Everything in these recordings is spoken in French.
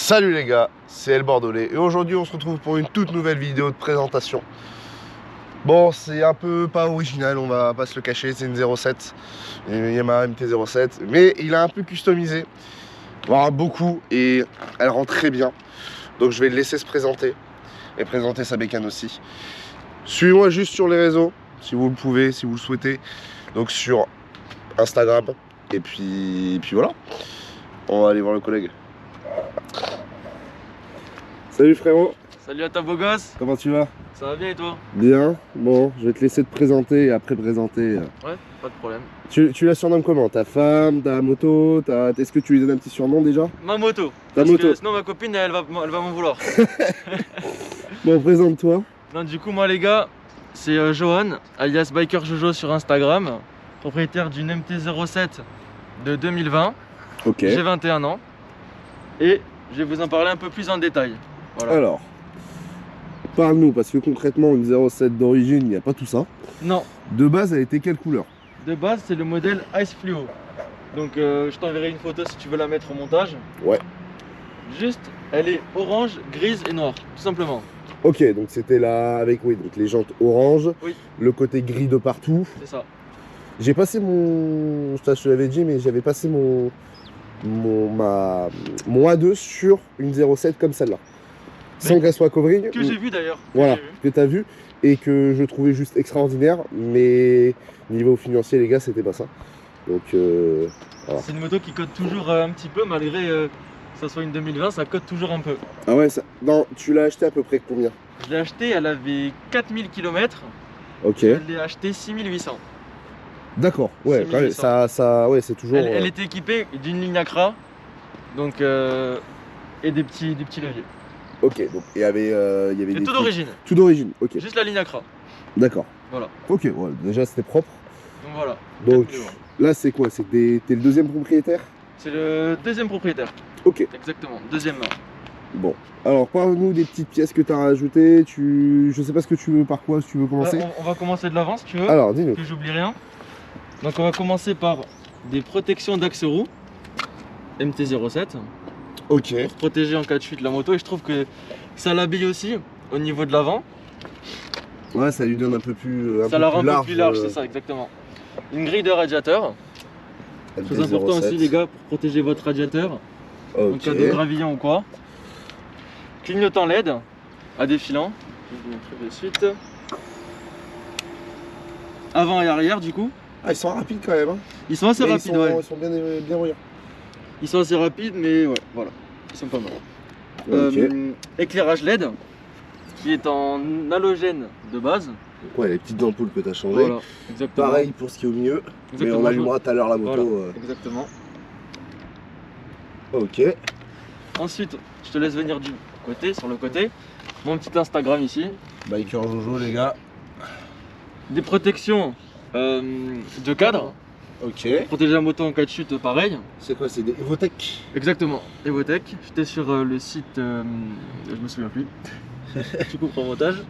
Salut les gars, c'est El Bordelais et aujourd'hui on se retrouve pour une toute nouvelle vidéo de présentation. Bon, c'est un peu pas original, on va pas se le cacher, c'est une 07, une Yamaha MT-07, mais il a un peu customisé, voire beaucoup, et elle rend très bien. Donc je vais le laisser se présenter et présenter sa bécane aussi. Suivez-moi juste sur les réseaux, si vous le pouvez, si vous le souhaitez, donc sur Instagram, et puis voilà, on va aller voir le collègue. Salut frérot. Salut à ta beau gosse. Comment tu vas? Ça va bien et toi? Bien, bon, je vais te laisser te présenter et après présenter. Ouais, pas de problème. Tu la surnommes comment? Ta femme, ta moto, est-ce que tu lui donnes un petit surnom déjà? Ma moto. Ta Parce moto. que sinon ma copine elle va m'en vouloir. Bon, présente-toi. Non, du coup moi les gars, c'est Johan, alias Biker Jojo sur Instagram, propriétaire d'une MT-07 de 2020. Ok. J'ai 21 ans et je vais vous en parler un peu plus en détail. Voilà. Alors, parle-nous, parce que concrètement, une 07 d'origine, il n'y a pas tout ça. Non, De base, elle était quelle couleur? de base c'est le modèle Ice Fluo. Donc je t'enverrai une photo si tu veux la mettre au montage. Ouais. Juste, elle est orange, grise et noire, tout simplement. Ok, donc c'était là avec, oui, donc les jantes orange, Oui. le côté gris de partout. C'est ça. J'ai passé mon, ça je te l'avais dit, mais j'avais passé mon A2 sur une 07 comme celle-là. Sans qu'elle soit covering. Que j'ai vu d'ailleurs. Voilà, que tu as vu et que je trouvais juste extraordinaire, mais niveau financier, les gars, c'était pas ça. Donc, voilà. C'est une moto qui cote toujours un petit peu, malgré que ça soit une 2020, ça cote toujours un peu. Ah ouais, ça... Non, tu l'as acheté à peu près combien? Je l'ai acheté, elle avait 4000 km. Ok. Je l'ai acheté 6800. D'accord, ouais, quand même, 6800. ouais, c'est toujours. Elle était équipée d'une ligne Acra, donc et des petits leviers. Ok, donc il y avait C'est des tout trucs- d'origine, Tout d'origine, ok. juste la ligne Acra. D'accord. Voilà. Ok, ouais, déjà c'était propre. Donc voilà. Donc 4000 euros. là, c'est quoi? T'es le deuxième propriétaire? C'est le deuxième propriétaire. Ok. Exactement, deuxième main. Bon, alors parle-nous des petites pièces que tu as rajoutées. Je sais pas ce que tu veux, par quoi tu veux commencer. On va commencer de l'avant si tu veux, Alors, dis-nous. que j'oublie rien. Donc on va commencer par des protections d'axe roue MT-07. Ok. Pour protéger en cas de chute la moto, et je trouve que ça l'habille aussi au niveau de l'avant. Ouais, ça lui donne un peu plus Ça la rend un large, peu plus large, c'est ça, exactement. Une grille de radiateur, très MT-07. important aussi les gars pour protéger votre radiateur en Ok. cas de gravillon ou quoi. Clignotant LED à défilant, je vais vous montrer de suite. Avant et arrière du coup. Ah, ils sont rapides quand même. Hein. Ils sont assez Mais rapides, ouais. Ils sont bien voyants. Ils sont assez rapides, mais ouais, voilà, ils sont pas mal. Ok. Éclairage LED qui est en halogène de base. Donc, ouais, les petites ampoules que tu as changées. Voilà, exactement. Pareil pour ce qui est au milieu. Mais Exactement. on allumera tout à l'heure la moto. Voilà, exactement. Ok. Ensuite, je te laisse venir du côté, sur le côté. Mon petit Instagram ici. Biker Jojo, les gars. Des protections de cadre. Ok. Protéger la moto en cas de chute, pareil. C'est quoi? C'est des Evotech? Exactement. Evotech. J'étais sur le site, je me souviens plus. Tu comprends au montage.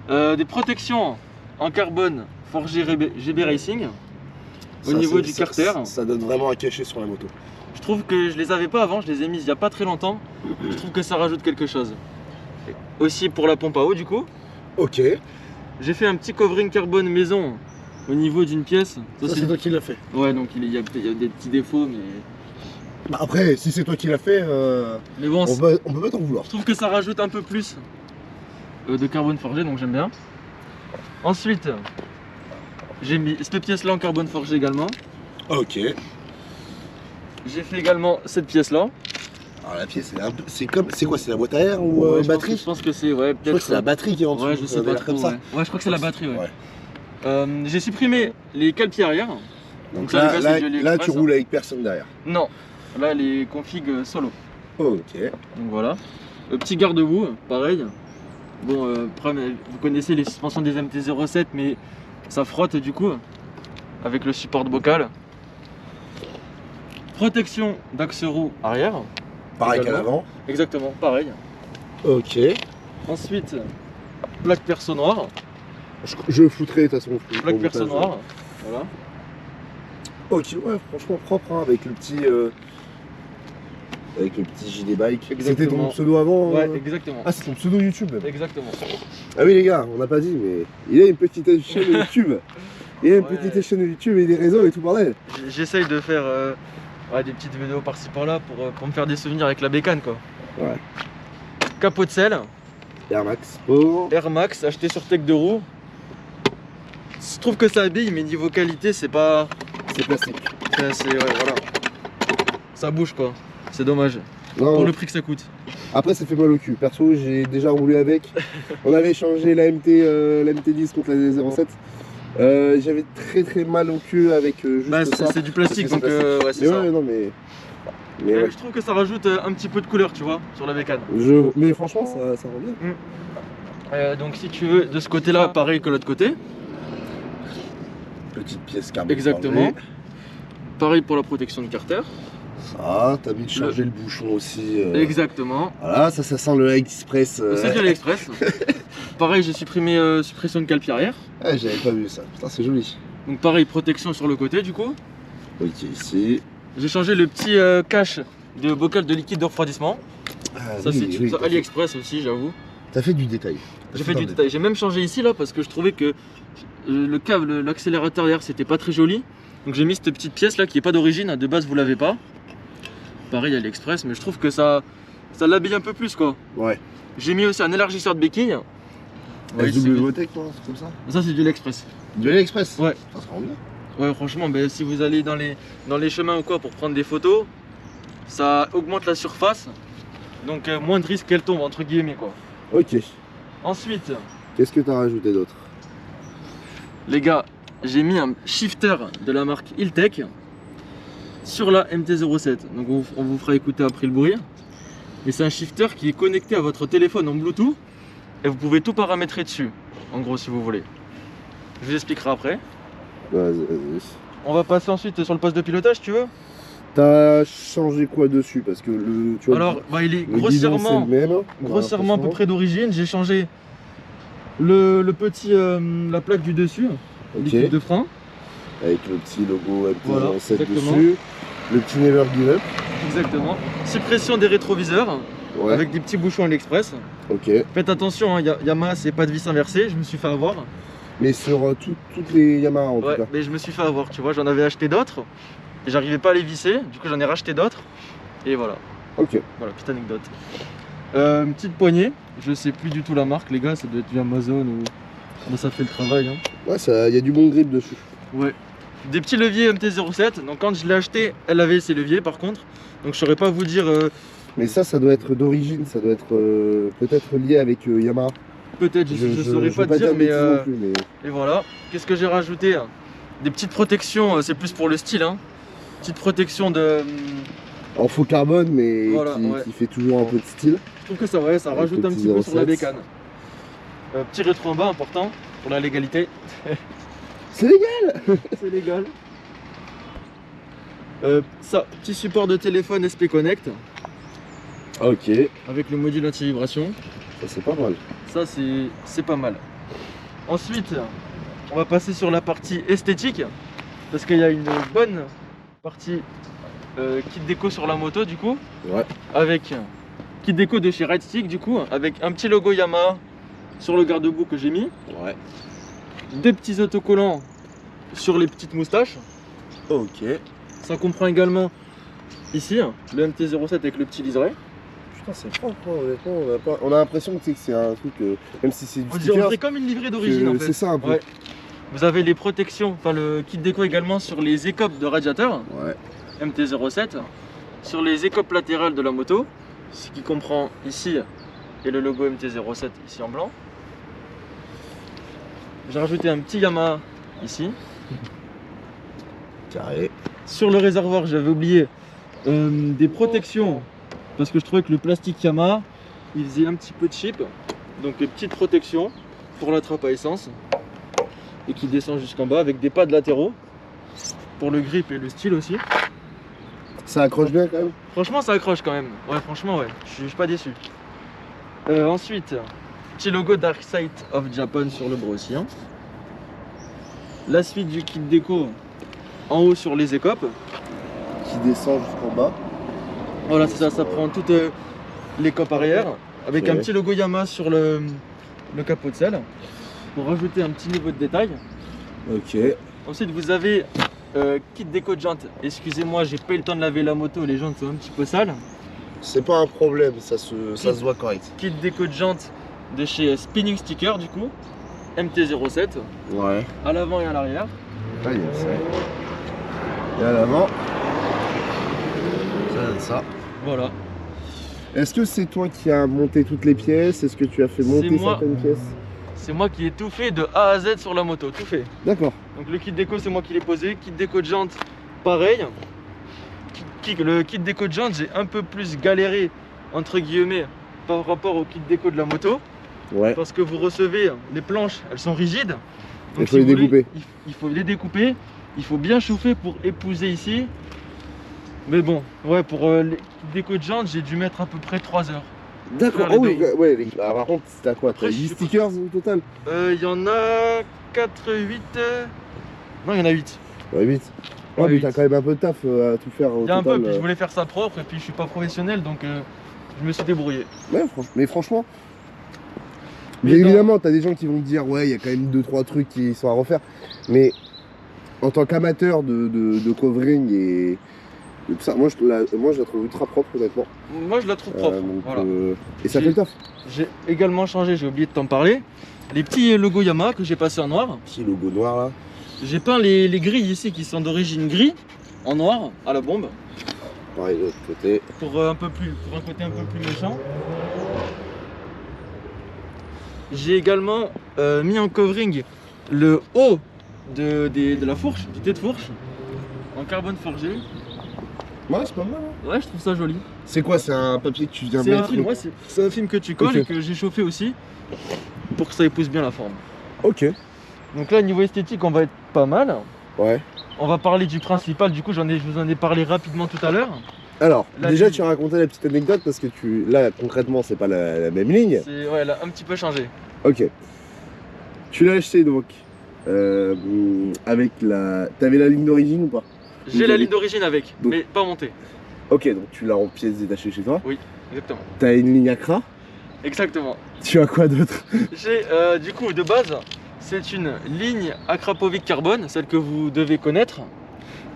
Des protections en carbone forgé GB Racing. Au niveau du carter. Ça donne vraiment un cachet sur la moto. Je trouve que je les avais pas avant, je les ai mises il y a pas très longtemps. Je trouve que ça rajoute quelque chose. Aussi pour la pompe à eau du coup. Ok. J'ai fait un petit covering carbone maison au niveau d'une pièce. Ça, c'est toi qui l'as fait. Ouais, donc il y a des petits défauts, mais Bah après, si c'est toi qui l'as fait, bon, on peut pas t'en vouloir. je trouve que ça rajoute un peu plus de carbone forgé, donc j'aime bien. Ensuite, j'ai mis cette pièce-là en carbone forgé également. Ok. J'ai fait également cette pièce-là. Alors la pièce, c'est quoi? C'est la boîte à air ou Ouais, batterie? je pense que c'est, ouais, Je crois peut-être. que c'est la batterie qui est en dessous. Ouais, je sais ça avait pas l'air trop, comme ça. ouais. Ouais, je crois que c'est la batterie, ouais. Ouais. J'ai supprimé les cale-pieds arrière. Donc ça, les gars, c'est là, du là, AliExpress, tu roules avec personne derrière. Non, là les configs solo. Ok. Donc voilà. Petit garde-boue, pareil. Bon, vous connaissez les suspensions des MT-07, mais ça frotte du coup avec le support de bocal. Protection d'axe roue arrière. Pareil qu'à Également. l'avant. Exactement, pareil. Ok. Ensuite, plaque perso noire. Je foutrai de toute façon. Plaque perso noire. Voilà. Ok, ouais, franchement propre, hein, avec le petit avec le petit JD Bike. Exactement. C'était ton pseudo avant Ouais, exactement. Ah, c'est ton pseudo YouTube même. Exactement. Ah oui les gars, on n'a pas dit, mais il a une petite chaîne YouTube. Il a une Ouais. petite chaîne YouTube et des réseaux et tout bordel. J'essaye de faire des petites vidéos par-ci par-là pour me faire des souvenirs avec la bécane quoi. Ouais. Capot de selle, Air Max pour... Air Max, acheté sur Tech 2 roues. Je trouve que ça habille, mais niveau qualité, c'est pas. C'est plastique. Ouais, voilà. Ça bouge quoi. C'est dommage. Non, Pour le prix que ça coûte. après ça fait mal au cul. Perso, j'ai déjà roulé avec. On avait changé la MT10 contre la 07. J'avais très mal au cul avec juste Bah, ça. c'est du plastique, Parce donc que c'est ouais, c'est Mais ça. ouais, non mais ouais. Je trouve que ça rajoute un petit peu de couleur, tu vois, sur la bécane. Mais franchement, ça rend bien. Donc si tu veux, de ce côté-là, pareil que l'autre côté. Petite pièce carbone. Exactement. Pareil pour la protection de carter. Ça, t'as mis de changer le bouchon aussi. Exactement. Voilà, ça sent le Express. C'est du AliExpress. Pareil, j'ai supprimé suppression de calepier arrière. Ouais, j'avais pas vu ça. Putain, c'est joli. Donc pareil, protection sur le côté du coup. Ok, ici. J'ai changé le petit cache de bocal de liquide de refroidissement. Ah, Ça oui, c'est oui, ça, AliExpress aussi, j'avoue. T'as fait du détail. J'ai fait du détail. J'ai même changé ici là parce que je trouvais que le câble, l'accélérateur derrière c'était pas très joli. Donc j'ai mis cette petite pièce là qui est pas d'origine, de base vous l'avez pas. Pareil AliExpress, mais je trouve que ça l'habille un peu plus quoi. Ouais. J'ai mis aussi un élargisseur de béquille. Ouais, SWTech, non? C'est comme ça? ça c'est du AliExpress. Du AliExpress? Ouais. Ça se rend bien. Ouais franchement, ben, si vous allez dans les chemins ou quoi pour prendre des photos, ça augmente la surface. Donc moins de risque qu'elle tombe entre guillemets quoi. Ok. Ensuite, Qu'est-ce que t'as rajouté d'autre? les gars, j'ai mis un shifter de la marque Iltech sur la MT-07. Donc on vous fera écouter après le bruit. Mais c'est un shifter qui est connecté à votre téléphone en Bluetooth et vous pouvez tout paramétrer dessus. En gros, si vous voulez. Je vous expliquerai après. Vas-y. On va passer ensuite sur le poste de pilotage, tu veux? T'as changé quoi dessus? Parce que le. Tu vois, Alors, bah, il est le guidon, grossièrement c'est le même, grossièrement à peu près d'origine. J'ai changé le petit, la plaque du dessus, Ok. l'équipe de frein. Avec le petit logo MT-07 Voilà, exactement. dessus. Le petit Never Give Up. Exactement. Suppression des rétroviseurs Ouais. avec des petits bouchons AliExpress. Ok. Faites attention, hein, Yamaha c'est pas de vis inversée, je me suis fait avoir. Mais sur toutes les Yamaha en tout Ouais, cas. mais je me suis fait avoir, tu vois, j'en avais acheté d'autres et j'arrivais pas à les visser, du coup j'en ai racheté d'autres et voilà. Ok. Voilà, petite anecdote. Une petite poignée, je sais plus du tout la marque les gars, ça doit être du Amazon ou mais ça fait le travail. Hein. Ouais, il y a du bon grip dessus. Ouais. Des petits leviers MT-07, donc quand je l'ai acheté, elle avait ses leviers par contre, donc je saurais pas vous dire. Mais ça doit être d'origine, ça doit être peut-être lié avec Yamaha. Peut-être, je saurais pas veux te dire, mais, bêtises non plus, mais... et voilà. Qu'est-ce que j'ai rajouté? Des petites protections, c'est plus pour le style, hein. Petite protection de. En faux carbone, mais Voilà, qui fait toujours un peu de style. Je trouve que ça, ouais, ça Avec rajoute le un petit petit peu sur la 07. bécane. Petit rétro en bas, important pour la légalité. C'est légal. C'est légal. Ça, petit support de téléphone SP Connect Ok. avec le module anti-vibration. Ça c'est pas mal. Ça, c'est pas mal. Ensuite, on va passer sur la partie esthétique parce qu'il y a une bonne partie kit déco sur la moto du coup. Ouais. Avec kit déco de chez Ridestick du coup, avec un petit logo Yamaha sur le garde-boue que j'ai mis. Ouais. Des petits autocollants sur les petites moustaches. Ok. Ça comprend également ici le MT-07 avec le petit liseré. Putain, c'est propre, hein, honnêtement. On a l'impression que c'est un truc, même si c'est du On sticker, dirait comme une livrée d'origine en fait. c'est ça un peu. Ouais. Vous avez les protections, enfin le kit déco également sur les écopes de radiateur Ouais. MT-07, sur les écopes latérales de la moto, ce qui comprend ici et le logo MT-07 ici en blanc. J'ai rajouté un petit Yamaha ici. Carré. Sur le réservoir, j'avais oublié des protections parce que je trouvais que le plastique Yamaha il faisait un petit peu cheap. Donc une petite protection pour la trappe à essence et qui descend jusqu'en bas avec des pads latéraux pour le grip et le style aussi. Ça accroche bien quand même. Franchement, ça accroche quand même. Ouais, franchement, ouais. Je suis pas déçu. Ensuite, petit logo Dark Side of Japan sur le bras aussi. Hein. La suite du kit déco en haut sur les écopes. Qui descend jusqu'en bas. Voilà, c'est ça, ça prend toutes les copes arrière avec Ok. un petit logo Yamaha sur le capot de selle pour rajouter un petit niveau de détail. Ok. Ensuite, vous avez kit déco de jantes. Excusez-moi, j'ai pas eu le temps de laver la moto, les jantes sont un petit peu sales. C'est pas un problème, ça se voit correct. Kit déco de jantes de chez Spinning Sticker, du coup, MT-07, Ouais. à l'avant et à l'arrière. Ah, il y a ça. Et à l'avant. Ça donne ça. Voilà. Est-ce que c'est toi qui as monté toutes les pièces? Est-ce que tu as fait monter moi. certaines pièces? C'est moi qui ai tout fait de A à Z sur la moto, tout fait. D'accord. Donc le kit déco, c'est moi qui l'ai posé. Kit déco de jantes, pareil. Le kit déco de jantes, j'ai un peu plus galéré, entre guillemets, par rapport au kit déco de la moto. Ouais. Parce que vous recevez les planches, elles sont rigides. Il faut les vous voulez, découper. il faut les découper. Il faut bien chauffer pour épouser ici. Mais bon, ouais, pour les kits déco de jantes, j'ai dû mettre à peu près 3 heures. D'accord. les Oh oui, deux. ouais. Ah, par contre, t'as quoi? T'as Après, je 10 sais pas. stickers au total? Il y en a 4, 8. Non, il y en a 8. Ouais, 8. Ouais, Ouais, mais 8. t'as quand même un peu de taf à tout faire au Il y a un peu, total. puis je voulais faire ça propre et puis je suis pas professionnel donc je me suis débrouillé. Ouais, mais franchement. Mais Bien dans- évidemment, t'as des gens qui vont te dire, ouais, il y a quand même 2-3 trucs qui sont à refaire. Mais en tant qu'amateur de covering et tout ça, moi je la trouve ultra propre, honnêtement. Moi je la trouve propre. Donc, Voilà. et ça fait le taf. J'ai également changé, j'ai oublié de t'en parler, les petits logos Yamaha que j'ai passés en noir. Petit logo noir là. J'ai peint les grilles ici qui sont d'origine gris en noir à la bombe Pareil, de l'autre côté. pour un côté un peu plus méchant. J'ai également mis en covering le haut de la fourche, du thé de fourche en carbone forgé. Ouais, c'est pas mal. Hein. Ouais, je trouve ça joli. C'est quoi? C'est un papier que tu viens C'est un mettre? film, ouais, c'est un film que tu colles Ok. et que j'ai chauffé aussi pour que ça épouse bien la forme. Ok. Donc là, niveau esthétique, on va être pas mal. Ouais. On va parler du principal, du coup, je vous en ai parlé rapidement tout à l'heure. Alors, Là, déjà, tu- tu as raconté la petite anecdote parce que là, concrètement, c'est pas la même ligne. C'est, ouais, elle a un petit peu changé. Ok. Tu l'as acheté donc avec la. T'avais la ligne d'origine ou pas? J'ai Ok. la ligne d'origine avec, Donc- mais pas montée. Ok, donc tu l'as en pièces détachées chez toi. Exactement. T'as une ligne Accra. Exactement. Tu as quoi d'autre? J'ai, du coup, de base, c'est une ligne Akrapovic carbone, celle que vous devez connaître,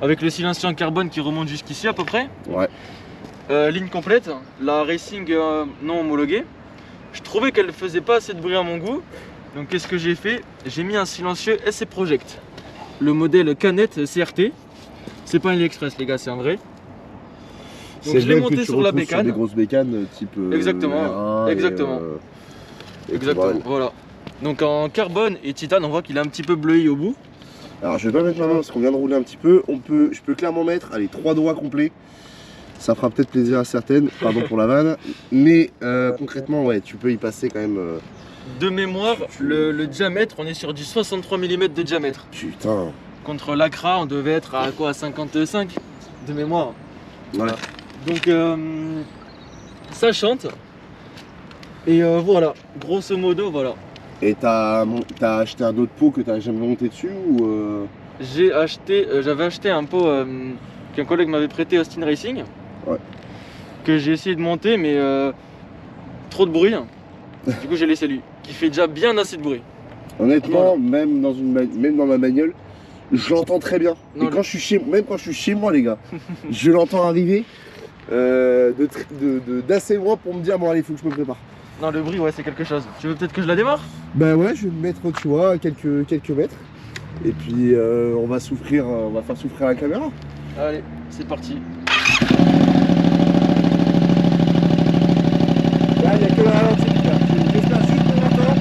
avec le silencieux en carbone qui remonte jusqu'ici à peu près. Ouais. Ligne complète, la Racing non homologuée. Je trouvais qu'elle faisait pas assez de bruit à mon goût. Donc qu'est-ce que j'ai fait? J'ai mis un silencieux SC Project. Le modèle Canette CRT. C'est pas un AliExpress les gars, c'est un vrai. Donc je l'ai vrai que monté tu sur la retrouves bécane. des grosses bécanes type. Exactement, R1 et, exactement. et Exactement, Cobra. voilà. Donc en carbone et titane, on voit qu'il est un petit peu bleué au bout. Alors je vais pas mettre ma main parce qu'on vient de rouler un petit peu. Je peux clairement mettre, allez, 3 doigts complets. Ça fera peut-être plaisir à certaines, pardon pour la vanne. Mais concrètement, ouais, tu peux y passer quand même. De mémoire, le diamètre, on est sur du 63 mm de diamètre. Putain. Contre l'Acra, on devait être à quoi, 55 de mémoire. Ouais. Donc ça chante. Et voilà, grosso modo, voilà. Et t'as acheté un autre pot que t'as jamais monté dessus ou J'avais acheté un pot qu'un collègue m'avait prêté Austin Racing. Ouais. Que j'ai essayé de monter, mais trop de bruit. Du coup, j'ai laissé lui, qui fait déjà bien assez de bruit. Honnêtement, même dans ma bagnole, je l'entends très bien. Non, Et quand je suis même quand je suis chez moi, les gars, je l'entends arriver d'assez loin pour me dire bon allez, il faut que je me prépare. Non, le bruit, ouais, c'est quelque chose. Tu veux peut-être que je la démarre? Bah ouais, je vais me mettre, tu vois, à quelques mètres. Et puis on va faire souffrir la caméra. Allez, c'est parti. Là, il n'y a que la ralenti, là. J'espère juste qu'on l'entend.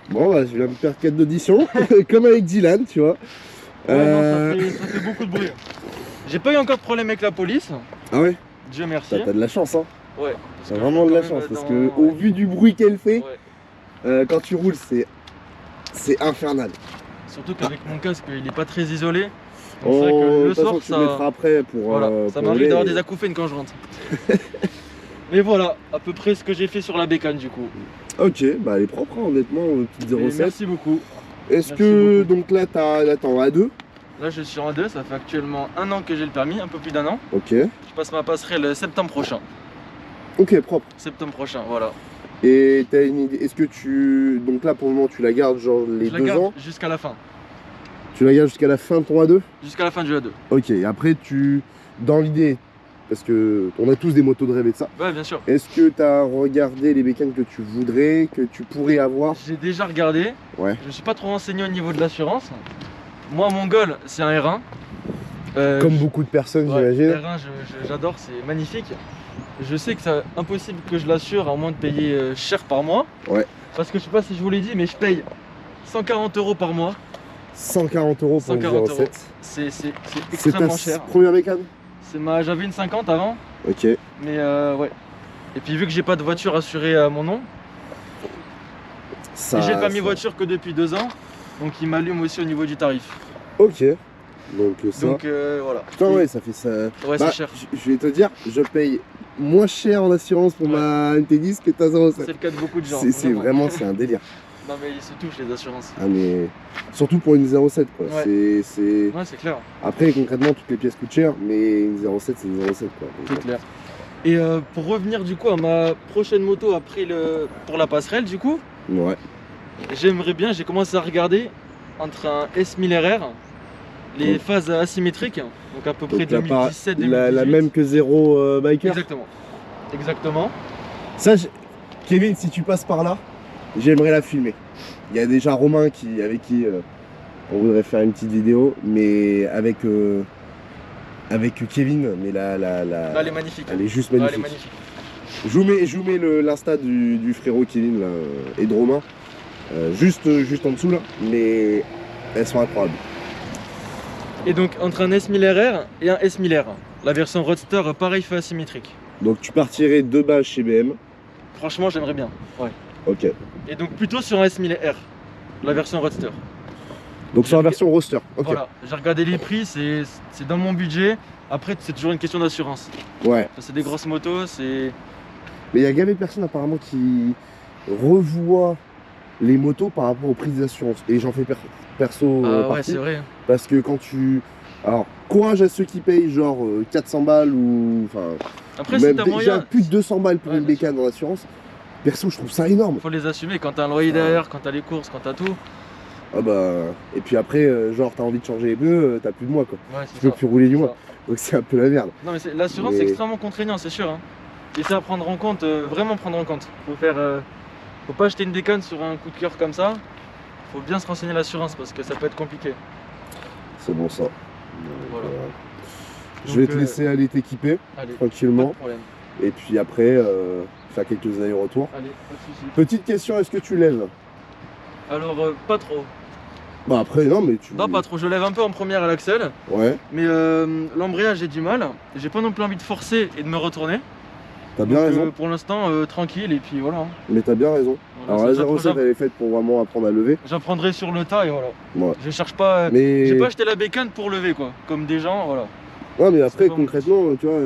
Bon, bah, je viens de perdre 4 d'audition, comme avec Dylan, tu vois. Ouais, non, ça fait beaucoup de bruit. J'ai pas eu encore de problème avec la police, Ah ouais? Dieu merci. T'as de la chance, hein. Ouais. T'as vraiment de la Quand même chance, parce dans- que au vu du bruit qu'elle fait, Ouais. quand tu roules, c'est c'est infernal. Surtout qu'avec mon casque, il est pas très isolé. Donc c'est Oh, vrai que de le toute façon, soir, tu le mettras après pour. voilà, ça pour m'arrive rouler. d'avoir des acouphènes quand je rentre. Mais voilà, à peu près ce que j'ai fait sur la bécane du coup. Ok, bah elle est propre, hein, honnêtement, petite Et 07. merci beaucoup. Est-ce merci que beaucoup. donc là t'es en A2? Là je suis en 2, ça fait actuellement 1 an que j'ai le permis, un peu plus d'1 an. Ok. Je passe ma passerelle septembre prochain. Ok, propre. Septembre prochain, voilà. Et t'as une idée, est-ce que tu. Donc là pour le moment tu la gardes genre les Je la 2 garde ans? jusqu'à la fin. Tu la gardes jusqu'à la fin de ton A2? Jusqu'à la fin du A2. Ok, et après tu. Dans l'idée, parce que on a tous des motos de rêve et de ça, Ouais, bien sûr. est-ce que tu as regardé les bécanes que tu voudrais, que tu pourrais avoir? J'ai déjà regardé. Ouais. Je suis pas trop renseigné au niveau de l'assurance. Moi, mon goal, c'est un R1. Comme beaucoup de personnes, ouais, j'imagine. R1, j'adore, c'est magnifique. Je sais que c'est impossible que je l'assure à moins de payer cher par mois. Ouais. Parce que je sais pas si je vous l'ai dit, mais je paye 140 € par mois. 140 € pour une 140 €. 07. C'est C'est extrêmement ta cher. première bécane? J'avais une 50 avant, Ok. mais ouais. Et puis vu que j'ai pas de voiture assurée à mon nom, Ça, et j'ai le permis ça- voiture que depuis 2 ans, donc il m'allume aussi au niveau du tarif. Ok. Donc ça. Donc voilà. Putain, ouais, ça fait ça. Ouais, Bah, c'est cher. je vais te dire, je paye moins cher en assurance pour Ouais. ma MT10 que ta 07. C'est le cas de beaucoup de gens. C'est vraiment, c'est un délire. Non mais ils se touchent les assurances. Ah mais surtout pour une 07 quoi. Ouais. C'est. Ouais, c'est clair. Après concrètement toutes les pièces coûtent cher, mais une 07 c'est une 07 quoi. Donc, C'est clair. Et pour revenir du coup à ma prochaine moto après pour la passerelle du coup, ouais. j'aimerais bien, j'ai commencé à regarder entre un S1000RR, les Donc- phases asymétriques, donc à peu près Donc, la 2017-2018. la même que Zero Biker. Exactement. Exactement. Ça, Kevin, si tu passes par là, j'aimerais la filmer. Il y a déjà Romain avec qui on voudrait faire une petite vidéo, mais avec Kevin, mais Là, elle est magnifique. elle est juste Là, elle magnifique. est magnifique. Je vous mets l'insta du frérot Kevin là, et de Romain, juste en dessous là, mais elles sont incroyables. Et donc entre un S1000RR et un S1000R, la version Roadster pareil fait asymétrique. Donc tu partirais de base chez BM. Franchement j'aimerais bien. Ouais. Ok. Et donc plutôt sur un S1000R, la version Roadster. Donc sur la version roster. Ok. Voilà, j'ai regardé les prix, c'est dans mon budget. Après c'est toujours une question d'assurance. Ouais. C'est des grosses motos, c'est... Mais il y a gavé de personnes apparemment qui revoient les motos par rapport aux prix des assurances. Et j'en fais perso Ah ouais partie. c'est vrai. Parce que quand tu... Alors, courage à ceux qui payent genre 400 balles ou... Enfin, Après si même t'as déjà moyen, plus de 200 balles pour Ouais, une bien bécane dans l'assurance. Perso, je trouve ça énorme. faut les assumer quand t'as un loyer derrière, quand t'as les courses, quand t'as tout. Ah bah... Et puis après, genre, t'as envie de changer les pneus, t'as plus de mois quoi. Ouais, Tu c'est peux ça. plus rouler du c'est mois. ça. Donc c'est un peu la merde. Non mais l'assurance Mais- c'est extrêmement contraignant, c'est sûr. Hein. Et c'est à prendre en compte, vraiment prendre en compte. Faut pas acheter une bécane sur un coup de cœur comme ça. Faut bien se renseigner l'assurance parce que ça peut être compliqué. C'est bon ça. Voilà. Je vais Donc, te laisser aller t'équiper Allez, pas tranquillement. de problème. Et puis après, faire quelques allers-retours. Allez, pas de soucis. Petite question, est-ce que tu lèves? Alors pas trop. Bah après, non mais tu... Non pas trop, je lève un peu en première à l'axel. Ouais, Mais l'embrayage j'ai du mal. J'ai pas non plus envie de forcer et de me retourner. t'as bien Donc, raison. pour l'instant tranquille et puis voilà. Hein. Mais t'as bien raison. Voilà, Alors ça, la 07 elle est faite pour vraiment apprendre à lever. j'apprendrai sur le tas et voilà. Ouais. Je cherche pas. Mais... J'ai pas acheté la bécane pour lever quoi. Comme des gens, voilà. Ouais mais après c'est pas mon concrètement, tu vois,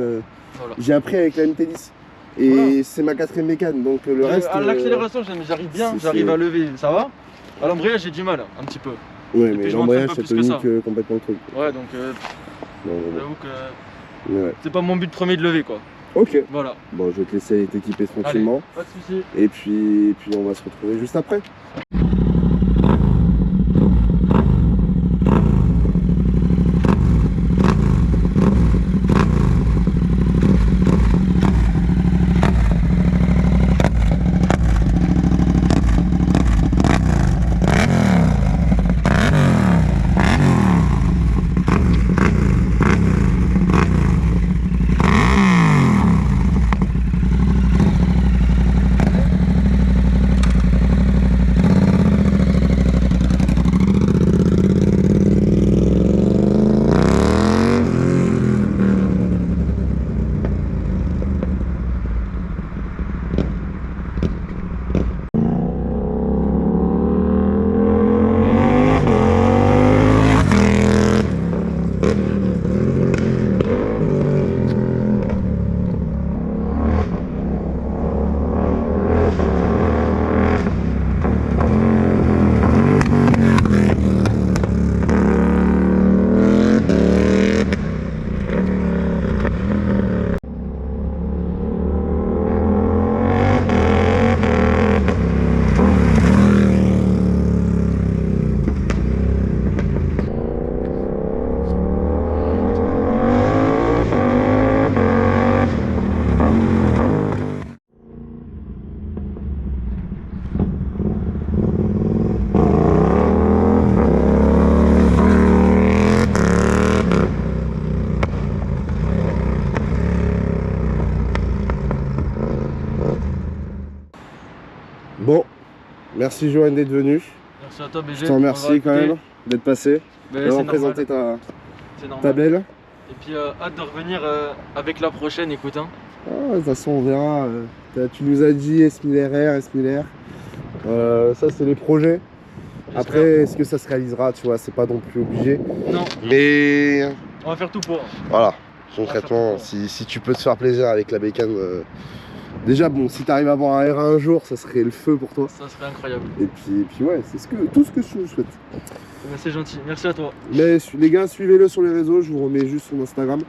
Voilà. j'ai appris avec la MT10. Et Voilà. c'est ma 4ème bécane, donc le reste... À l'accélération j'arrive bien, c'est- j'arrive c'est- à lever, ça va. À l'embrayage j'ai du mal un petit peu. Ouais puis mais je l'embrayage m'entraîne ça pas te plus que nique complètement le truc. Ouais donc Non, non, non. j'avoue que Mais ouais. c'est pas mon but premier de lever quoi. Ok, Voilà. bon je vais te laisser aller t'équiper tranquillement. Pas de soucis. Et puis on va se retrouver juste après. Merci Johan d'être venu. Merci à toi BG. Je te remercie quand même d'être passé, d'avoir présenté ta belle. Et puis hâte de revenir avec la prochaine, écoute. Hein. Ah, de toute façon on verra. Tu nous as dit S1000RR, S1000R. Ça c'est les projets. Après, est-ce que ça se réalisera, tu vois, c'est pas non plus obligé. Non. Mais on va faire tout pour. Voilà, concrètement, si tu peux te faire plaisir avec la bécane, déjà bon, si t'arrives à avoir un R1 un jour, ça serait le feu pour toi. Ça serait incroyable. Et puis ouais, c'est tout ce que je vous souhaite. C'est gentil, merci à toi. Mais les gars, suivez-le sur les réseaux, je vous remets juste son Instagram.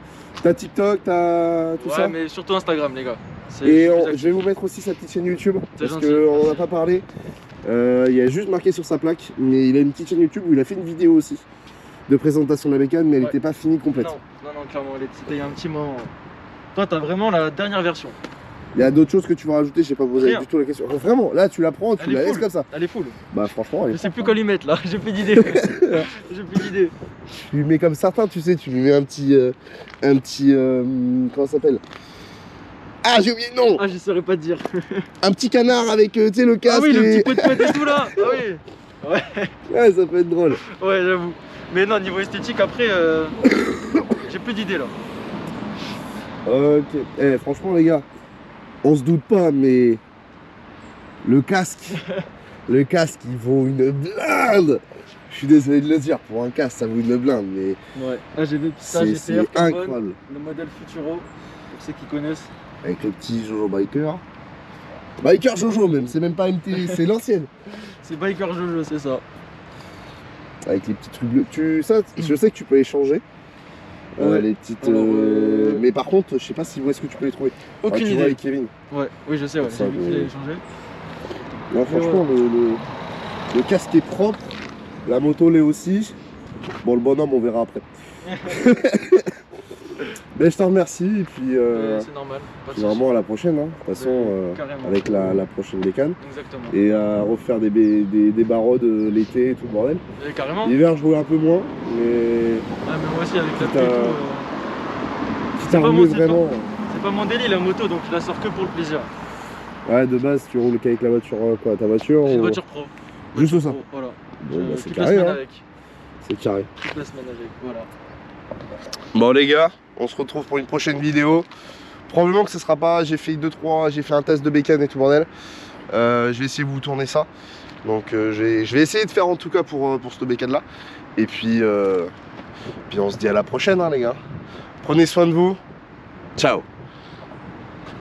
T'as TikTok, t'as tout ça. Ouais, mais surtout Instagram, les gars. Et je vais vous mettre aussi sa petite chaîne YouTube, parce qu'on n'en a pas parlé. Il y a juste marqué sur sa plaque, mais il a une petite chaîne YouTube où il a fait une vidéo aussi de présentation de la bécane, mais elle n'était pas finie complète. Non, clairement, c'était il y a un petit moment. Toi, t'as vraiment la dernière version. Il y a d'autres choses que tu vas rajouter, je sais pas poser du tout la question. Enfin, vraiment, là tu la prends, tu la laisses comme ça. Elle est full. Bah franchement, elle est. Je sais plus quoi lui mettre là, j'ai plus d'idées. J'ai plus d'idées. Tu lui mets comme certains, tu sais, tu lui mets un petit comment ça s'appelle? Ah, j'ai oublié le nom. Ah, je saurais pas te dire. Un petit canard avec, tu sais, le casque. Ah oui, le petit pot de pote et tout là. Ah oui. Ouais, ça peut être drôle. Ouais, j'avoue. Mais non, niveau esthétique, après, j'ai plus d'idées là. Ok. Eh, franchement, les gars, on se doute pas, mais le casque, il vaut une blinde. Je suis désolé de le dire, pour un casque, ça vaut une blinde, mais. Ouais. Ah, j'ai vu ça, c'est incroyable. Le modèle Futuro, pour ceux qui connaissent. Avec le petit Jojo Biker. Biker Jojo même, c'est même pas MT, c'est l'ancienne. C'est Biker Jojo, c'est ça. Avec les petits trucs bleus. Je sais que tu peux les changer. Ouais. Les petites. Mais par contre, je sais pas où est-ce que tu peux les trouver. Aucune idée. Vois avec Kevin. Ouais, oui, je sais, ouais. J'ai vu qu'il allait changer. Non, franchement, le casque est propre. La moto l'est aussi. Bon, le bonhomme, on verra après. Mais je te remercie et puis c'est normal, pas de vraiment à la prochaine, hein. De toute façon avec la prochaine bécane. Exactement. Et à refaire des barreaux de l'été et tout le bordel. Et carrément. L'hiver je roule un peu moins, mais. Ouais, mais moi aussi avec la pluie et tout. C'est pas vraiment. C'est pas mon délit la moto, donc je la sors que pour le plaisir. Ouais, de base tu roules qu'avec la voiture, quoi, ta voiture. J'ai une voiture pro. Juste ça. Voilà. Bon, bah, c'est carré, hein. C'est carré. Toute la semaine avec, voilà. Bon les gars, on se retrouve pour une prochaine vidéo. Probablement que ce sera pas, j'ai fait un test de bécane et tout bordel. Je vais essayer de vous tourner ça. Donc je vais essayer de faire en tout cas pour cette bécane là. Et puis on se dit à la prochaine, hein, les gars. Prenez soin de vous. Ciao.